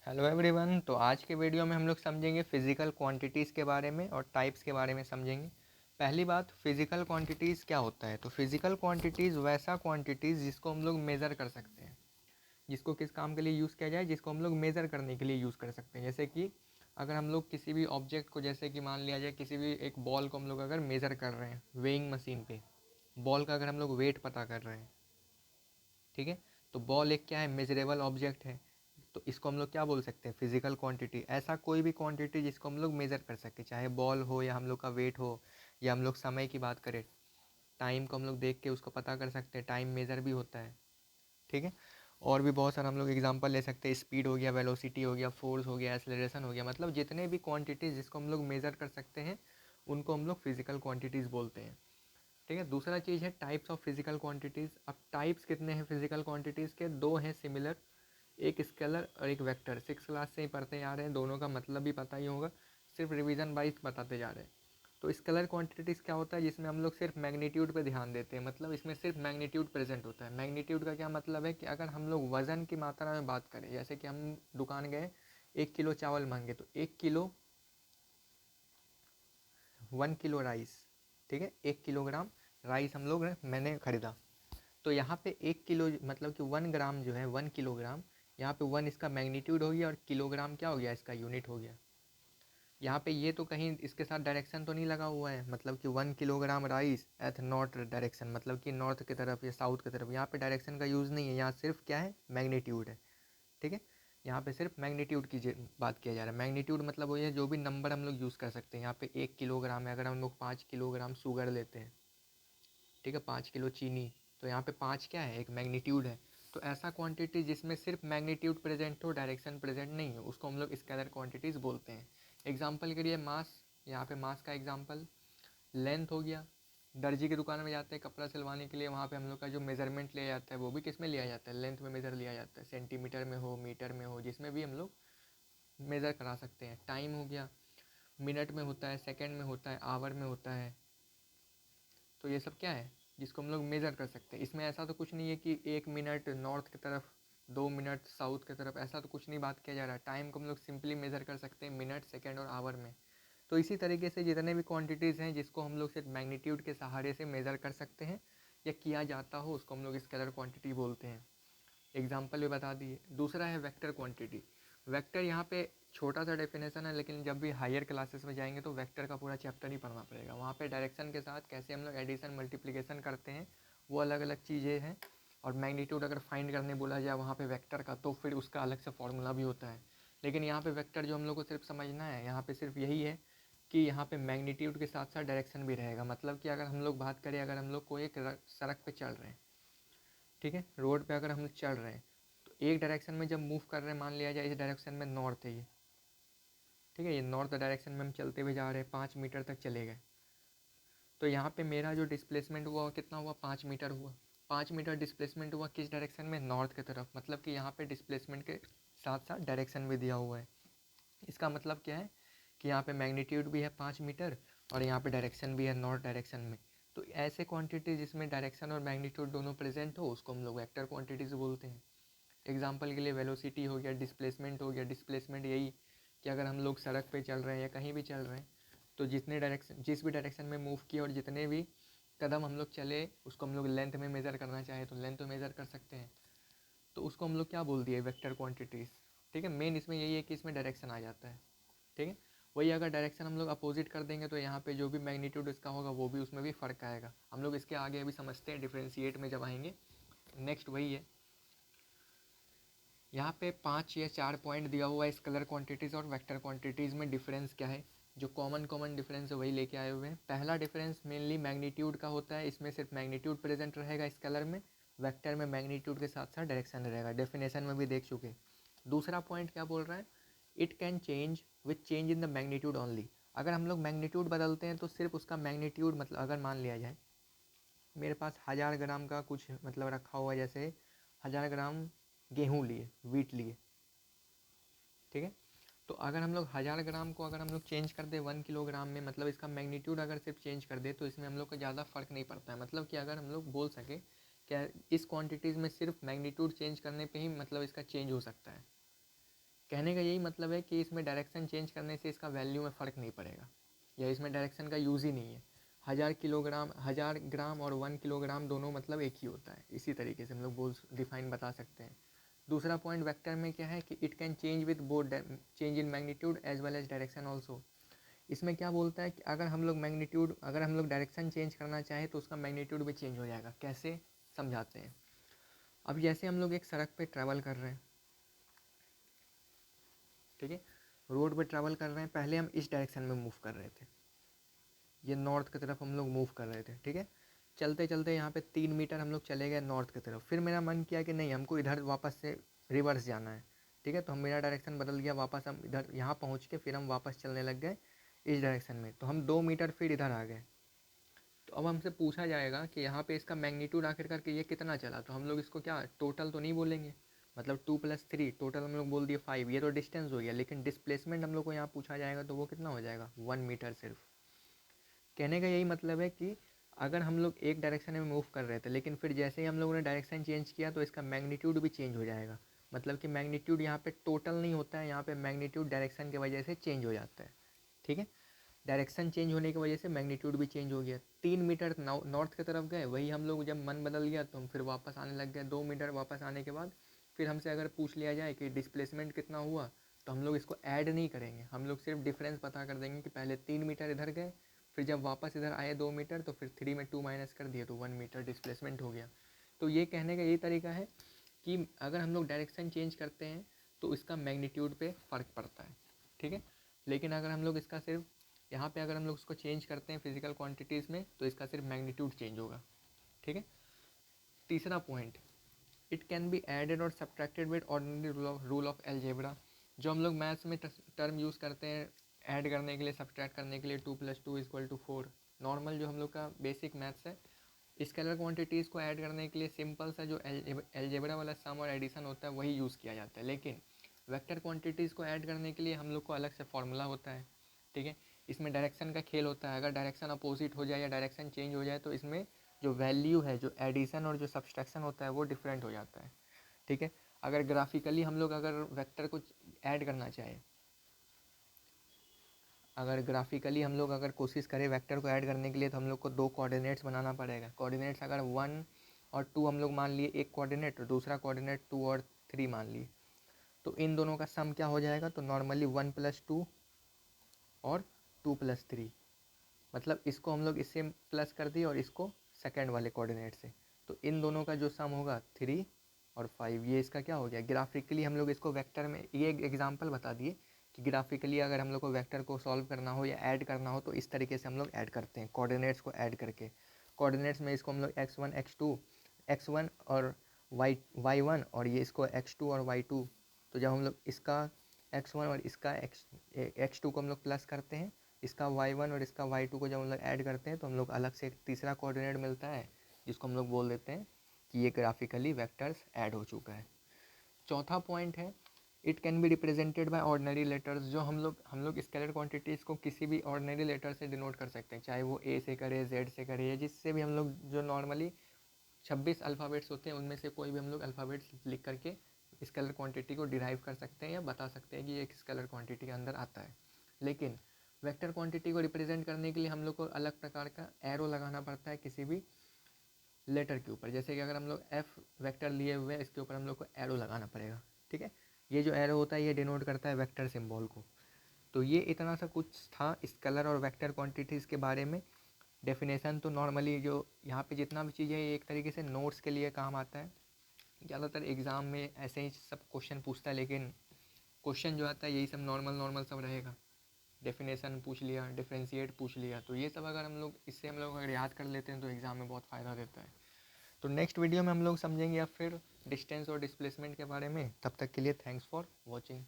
Hello everyone. तो आज के वीडियो में हम लोग समझेंगे फिज़िकल क्वांटिटीज़ के बारे में और टाइप्स के बारे में समझेंगे। पहली बात, फिज़िकल क्वांटिटीज़ क्या होता है। तो फिज़िकल क्वांटिटीज़ वैसा क्वांटिटीज़ जिसको हम लोग मेज़र कर सकते हैं, जिसको किस काम के लिए यूज़ किया जाए, जिसको हम लोग मेज़र करने के लिए यूज़ कर सकते हैं। जैसे कि अगर हम लोग किसी भी ऑब्जेक्ट को, जैसे कि मान लिया जाए किसी भी एक बॉल को हम लोग अगर मेज़र कर रहे हैं वेइंग मशीन पे, बॉल का अगर हम लोग वेट पता कर रहे हैं, ठीक है, तो बॉल एक क्या है, मेजरेबल ऑब्जेक्ट है। तो इसको हम लोग क्या बोल सकते हैं, फिजिकल क्वांटिटी। ऐसा कोई भी क्वांटिटी जिसको हम लोग मेज़र कर सके, चाहे बॉल हो या हम लोग का वेट हो, या हम लोग समय की बात करें, टाइम को हम लोग देख के उसको पता कर सकते हैं, टाइम मेज़र भी होता है, ठीक है। और भी बहुत सारा हम लोग एग्जांपल ले सकते हैं, स्पीड हो गया, वेलोसिटी हो गया, फोर्स हो गया, एक्सेलरेशन हो गया। मतलब जितने भी क्वांटिटीज़ जिसको हम लोग मेज़र कर सकते हैं उनको हम लोग फिजिकल क्वांटिटीज़ बोलते हैं, ठीक है। दूसरा चीज़ है टाइप्स ऑफ फिजिकल क्वांटिटीज़। अब टाइप्स कितने हैं फिजिकल क्वांटिटीज़ के, दो हैं सिमिलर, एक स्केलर और एक वेक्टर। 6 क्लास से ही पढ़ते आ रहे हैं, दोनों का मतलब भी पता ही होगा, सिर्फ रिवीजन वाइज बताते जा रहे हैं। तो स्केलर क्वांटिटीज़ क्या होता है, जिसमें हम लोग सिर्फ मैग्नीट्यूड पे ध्यान देते हैं, मतलब इसमें सिर्फ मैग्नीट्यूड प्रेजेंट होता है। मैग्नीट्यूड का क्या मतलब है कि अगर हम लोग वज़न की मात्रा में बात करें, जैसे कि हम दुकान गए, 1 किलो चावल मांगे, तो 1 किलो, 1 किलो राइस, ठीक है, 1 किलोग्राम राइस हम लोग मैंने ख़रीदा। तो यहाँ पे 1 किलो मतलब कि 1 ग्राम जो है, 1 किलोग्राम, यहाँ पे 1 इसका मैग्नीट्यूड हो गया और किलोग्राम क्या हो गया, इसका यूनिट हो गया। यहाँ पे ये तो कहीं इसके साथ डायरेक्शन तो नहीं लगा हुआ है, मतलब कि 1 kilogram rice at north direction, मतलब कि नॉर्थ की तरफ या साउथ की तरफ, यहाँ पे डायरेक्शन का यूज़ नहीं है, यहाँ सिर्फ क्या है, मैग्नीट्यूड है, ठीक है। यहाँ पे सिर्फ मैग्नीट्यूड की बात किया जा रहा है। मैग्नीट्यूड मतलब वो है जो भी नंबर हम लोग यूज़ कर सकते हैं। यहाँ पे 1 किलोग्राम है, अगर हम लोग 5 किलोग्राम शुगर लेते हैं, ठीक है, 5 किलो चीनी, तो यहाँ पे 5 क्या है, एक मैग्नीट्यूड है। तो ऐसा क्वांटिटी जिसमें सिर्फ मैग्नीट्यूड प्रेजेंट हो, डायरेक्शन प्रेजेंट नहीं हो, उसको हम लोग स्केलर क्वांटिटीज़ बोलते हैं। एग्जांपल के लिए मास, यहाँ पे मास का एग्जांपल। लेंथ हो गया, दर्जी की दुकान में जाते हैं कपड़ा सिलवाने के लिए, वहाँ पे हम लोग का जो मेज़रमेंट लिया जाता है वो भी किस में लिया जाता है, लेंथ में मेज़र लिया जाता है, सेंटीमीटर में हो, मीटर में हो, जिसमें भी हम लोग मेज़र करा सकते हैं। टाइम हो गया, मिनट में होता है, सेकेंड में होता है, आवर में होता है। तो ये सब क्या है, जिसको हम लोग मेज़र कर सकते हैं। इसमें ऐसा तो कुछ नहीं है कि 1 मिनट नॉर्थ की तरफ, 2 मिनट साउथ की तरफ, ऐसा तो कुछ नहीं बात किया जा रहा है। टाइम को हम लोग सिंपली मेज़र कर सकते हैं मिनट, सेकेंड और आवर में। तो इसी तरीके से जितने भी क्वांटिटीज़ हैं जिसको हम लोग सिर्फ मैग्नीट्यूड के सहारे से मेज़र कर सकते हैं या किया जाता हो, उसको हम लोग स्केलर क्वांटिटी बोलते हैं। एग्जाम्पल भी बता दिए। दूसरा है वेक्टर क्वांटिटी। वेक्टर यहाँ पे छोटा सा डेफिनेशन है, लेकिन जब भी हायर क्लासेस में जाएंगे तो वेक्टर का पूरा चैप्टर ही पढ़ना पड़ेगा। वहाँ पे डायरेक्शन के साथ कैसे हम लोग एडिशन मल्टीप्लिकेशन करते हैं, वो अलग अलग चीज़ें हैं। और मैग्नीट्यूड अगर फाइंड करने बोला जाए वहाँ पे वेक्टर का, तो फिर उसका अलग से फॉर्मूला भी होता है। लेकिन यहाँ पे वेक्टर जो हम लोग को सिर्फ समझना है, यहाँ पे सिर्फ यही है कि यहाँ पे मैग्नीट्यूड के साथ साथ डायरेक्शन भी रहेगा। मतलब कि अगर हम लोग बात करें, अगर हम लोग को एक सड़क पे चल रहे हैं, ठीक है, रोड पे अगर हम लोग चल रहे हैं, तो एक डायरेक्शन में जब मूव कर रहे हैं, मान लिया जाए इस डायरेक्शन में नॉर्थ है ये, ठीक है, ये नॉर्थ डायरेक्शन में हम चलते हुए जा रहे हैं, 5 मीटर तक चले गए। तो यहाँ पे मेरा जो डिस्प्लेसमेंट हुआ कितना हुआ, 5 मीटर हुआ। 5 मीटर डिस्प्लेसमेंट हुआ किस डायरेक्शन में, नॉर्थ की तरफ। मतलब कि यहाँ पे डिस्प्लेसमेंट के साथ साथ डायरेक्शन भी दिया हुआ है। इसका मतलब क्या है कि यहाँ पे मैग्नीट्यूड भी है 5 मीटर और यहाँ पे डायरेक्शन भी है नॉर्थ डायरेक्शन में। तो ऐसे क्वांटिटी जिसमें डायरेक्शन और मैग्नीट्यूड दोनों प्रेजेंट हो, उसको हम लोग वेक्टर क्वांटिटीज बोलते हैं। एग्जाम्पल के लिए वेलोसिटी हो गया, डिस्प्लेसमेंट हो गया। डिस्प्लेसमेंट यही कि अगर हम लोग सड़क पे चल रहे हैं या कहीं भी चल रहे हैं, तो जिस भी डायरेक्शन में मूव किया और जितने भी कदम हम लोग चले, उसको हम लोग लेंथ में मेज़र करना चाहे तो लेंथ में मेज़र कर सकते हैं। तो उसको हम लोग क्या बोल दिए, वेक्टर क्वांटिटीज़, ठीक है। मेन इसमें यही है कि इसमें डायरेक्शन आ जाता है, ठीक है। वही अगर डायरेक्शन हम लोग अपोजिट कर देंगे तो यहाँ पे जो भी मैग्नीट्यूड इसका होगा वो भी, उसमें भी फ़र्क आएगा। हम लोग इसके आगे अभी समझते हैं, डिफ्रेंशिएट में जब आएंगे। नेक्स्ट वही है, यहाँ पे 5 या 4 पॉइंट दिया हुआ है स्केलर क्वांटिटीज़ और वेक्टर क्वांटिटीज़ में डिफरेंस क्या है। जो कॉमन डिफरेंस है वही लेके आए हुए हैं। पहला डिफरेंस मेनली मैग्नीट्यूड का होता है, इसमें सिर्फ मैग्नीट्यूड प्रेजेंट रहेगा स्केलर में। वेक्टर में मैग्नीट्यूड के साथ साथ डायरेक्शन रहेगा, डेफिनेशन में भी देख चुके। दूसरा पॉइंट क्या बोल रहा है, it can change with change in the magnitude only. अगर हम लोग मैग्नीट्यूड बदलते हैं तो सिर्फ उसका मैग्नीट्यूड, मतलब अगर मान लिया जाए मेरे पास 1000 ग्राम का कुछ मतलब रखा हुआ है, जैसे 1000 ग्राम गेहूँ लिए, वीट लिए, ठीक है। तो अगर हम लोग 1000 ग्राम को अगर हम लोग चेंज कर दे 1 किलोग्राम में, मतलब इसका मैग्नीट्यूड अगर सिर्फ चेंज कर दे, तो इसमें हम लोग को ज़्यादा फ़र्क नहीं पड़ता है। मतलब कि अगर हम लोग बोल सके क्या, इस क्वांटिटीज़ में सिर्फ मैग्नीट्यूड चेंज करने पे ही मतलब इसका चेंज हो सकता है, कहने का यही मतलब है कि इसमें डायरेक्शन चेंज करने से इसका वैल्यू में फ़र्क नहीं पड़ेगा, या इसमें डायरेक्शन का यूज़ ही नहीं है। 1000 ग्राम और 1 किलोग्राम दोनों मतलब एक ही होता है। इसी तरीके से हम लोग डिफाइन बता सकते हैं। दूसरा पॉइंट वेक्टर में क्या है कि it can change with both change in magnitude as well as direction also. इसमें क्या बोलता है कि अगर हम लोग डायरेक्शन चेंज करना चाहें तो उसका मैग्नीट्यूड भी चेंज हो जाएगा। कैसे, समझाते हैं। अब जैसे हम लोग एक सड़क पे ट्रैवल कर रहे हैं, ठीक है, रोड पे ट्रैवल कर रहे हैं, पहले हम इस डायरेक्शन में मूव कर रहे थे, ये नॉर्थ की तरफ हम लोग मूव कर रहे थे, ठीक है। चलते चलते यहाँ पे 3 मीटर हम लोग चले गए नॉर्थ की तरफ, फिर मेरा मन किया कि नहीं, हमको इधर वापस से रिवर्स जाना है, ठीक है। तो हम मेरा डायरेक्शन बदल गया, वापस हम इधर यहाँ पहुँच के फिर हम वापस चलने लग गए इस डायरेक्शन में, तो हम 2 मीटर फिर इधर आ गए। तो अब हमसे पूछा जाएगा कि यहाँ पे इसका मैग्नीट्यूड आखिर करके ये कितना चला, तो हम लोग इसको क्या टोटल तो नहीं बोलेंगे, मतलब 2 + 3 टोटल हम लोग बोल दिए 5, ये तो डिस्टेंस हो गया, लेकिन डिस्प्लेसमेंट हम लोग को यहाँ पूछा जाएगा तो वो कितना हो जाएगा, 1 मीटर सिर्फ। कहने का यही मतलब है कि अगर हम लोग एक डायरेक्शन में मूव कर रहे थे, लेकिन फिर जैसे ही हम लोगों ने डायरेक्शन चेंज किया तो इसका मैग्नीट्यूड भी चेंज हो जाएगा। मतलब कि मैग्नीट्यूड यहाँ पे टोटल नहीं होता है, यहाँ पे मैग्नीट्यूड डायरेक्शन की वजह से चेंज हो जाता है, ठीक है। डायरेक्शन चेंज होने की वजह से मैग्नीट्यूड भी चेंज हो गया। 3 मीटर नॉर्थ की तरफ गए, वही हम लोग जब मन बदल गया तो हम फिर वापस आने लग गए। 2 मीटर वापस आने के बाद फिर हमसे अगर पूछ लिया जाए कि डिस्प्लेसमेंट कितना हुआ, तो हम लोग इसको ऐड नहीं करेंगे, हम लोग सिर्फ डिफरेंस पता कर देंगे कि पहले 3 मीटर इधर गए, फिर जब वापस इधर आए 2 मीटर, तो फिर 3 में 2 माइनस कर दिए तो 1 मीटर डिस्प्लेसमेंट हो गया। तो ये कहने का यही तरीका है कि अगर हम लोग डायरेक्शन चेंज करते हैं तो इसका मैग्नीट्यूड पे फ़र्क पड़ता है, ठीक है। लेकिन अगर हम लोग इसका सिर्फ यहाँ पे अगर हम लोग उसको चेंज करते हैं फिजिकल क्वांटिटीज़ में तो इसका सिर्फ मैग्नीट्यूड चेंज होगा, ठीक है। तीसरा point, it can be added और subtracted with ordinary rule of algebra. जो हम लोग मैथ्स में टर्म यूज़ करते हैं ऐड करने के लिए, सब्ट्रैक्ट करने के लिए, 2 + 2 = 4, नॉर्मल जो हम लोग का बेसिक मैथ्स है। स्केलर क्वांटिटीज़ को ऐड करने के लिए सिंपल सा जो अलजेब्रा वाला सम और एडिशन होता है वही यूज़ किया जाता है, लेकिन वेक्टर क्वांटिटीज़ को ऐड करने के लिए हम लोग को अलग से फॉर्मूला होता है, ठीक है। इसमें डायरेक्शन का खेल होता है, अगर डायरेक्शन अपोजिट हो जाए या डायरेक्शन चेंज हो जाए तो इसमें जो वैल्यू है, जो एडिशन और जो सब्सट्रैक्शन होता है वो डिफरेंट हो जाता है, ठीक है। अगर ग्राफिकली हम लोग अगर वेक्टर को ऐड करना चाहें, अगर ग्राफिकली हम लोग अगर कोशिश करें वेक्टर को ऐड करने के लिए तो हम लोग को 2 कोऑर्डिनेट्स बनाना पड़ेगा। कोऑर्डिनेट्स अगर 1 और 2 हम लोग मान लिए एक कोऑर्डिनेट, और दूसरा कोऑर्डिनेट 2 और 3 मान लिए, तो इन दोनों का सम क्या हो जाएगा, तो नॉर्मली 1 + 2 और 2 + 3, मतलब इसको हम लोग इससे प्लस कर दिए और इसको सेकंड वाले कोऑर्डिनेट से, तो इन दोनों का जो सम होगा 3 और 5, ये इसका क्या हो गया। ग्राफिकली हम लोग इसको वेक्टर में, ये एक एग्जांपल बता दिए कि ग्राफिकली अगर हम लोग को वेक्टर को सॉल्व करना हो या ऐड करना हो तो इस तरीके से हम लोग ऐड करते हैं कोऑर्डिनेट्स को ऐड करके। कोऑर्डिनेट्स में इसको हम लोग x1 और y1 और ये इसको x2 और y2, तो जब हम लोग इसका x1 और इसका x2 को हम लोग प्लस करते हैं, इसका y1 और इसका y2 को जब हम लोग ऐड करते हैं तो हम लोग अलग से एक तीसरा कोऑर्डिनेट मिलता है जिसको हम लोग बोल देते हैं कि ये ग्राफिकली वेक्टर्स ऐड हो चुका है। चौथा पॉइंट है, it can be represented by ordinary letters. जो हम लोग स्केलर क्वांटिटीज़ को किसी भी ऑर्डिनरी लेटर से डिनोट कर सकते हैं, चाहे वो ए से करे, जेड से करे, या जिससे भी हम लोग, जो नॉर्मली 26 अल्फ़ाबेट्स होते हैं उनमें से कोई भी हम लोग अल्फ़ाबेट्स लिख करके स्केलर क्वांटिटी को डिराइव कर सकते हैं या बता सकते हैं कि ये एक स्केलर क्वांटिटी के अंदर आता है। लेकिन वेक्टर क्वांटिटी को रिप्रेजेंट करने के लिए हम लोग को अलग प्रकार का एरो लगाना पड़ता है किसी भी लेटर के ऊपर। जैसे कि अगर हम लोग एफ वेक्टर लिए हुए हैं, इसके ऊपर हम लोग को एरो लगाना पड़ेगा, ठीक है। ये जो एरो होता है ये डिनोट करता है वेक्टर सिंबल को। तो ये इतना सा कुछ था स्केलर और वेक्टर क्वांटिटीज़ के बारे में। डेफिनेशन तो नॉर्मली जो यहाँ पे जितना भी चीज़ है ये एक तरीके से नोट्स के लिए काम आता है। ज़्यादातर एग्ज़ाम में ऐसे ही सब क्वेश्चन पूछता है, लेकिन क्वेश्चन जो आता है यही सब नॉर्मल सब रहेगा। डेफिनेशन पूछ लिया, डिफ्रेंशिएट पूछ लिया, तो ये सब अगर हम लोग इससे हम लोग अगर याद कर लेते हैं तो एग्ज़ाम में बहुत फ़ायदा देता है। तो नेक्स्ट वीडियो में हम लोग समझेंगे या फिर डिस्टेंस और डिस्प्लेसमेंट के बारे में। तब तक के लिए थैंक्स फॉर वॉचिंग।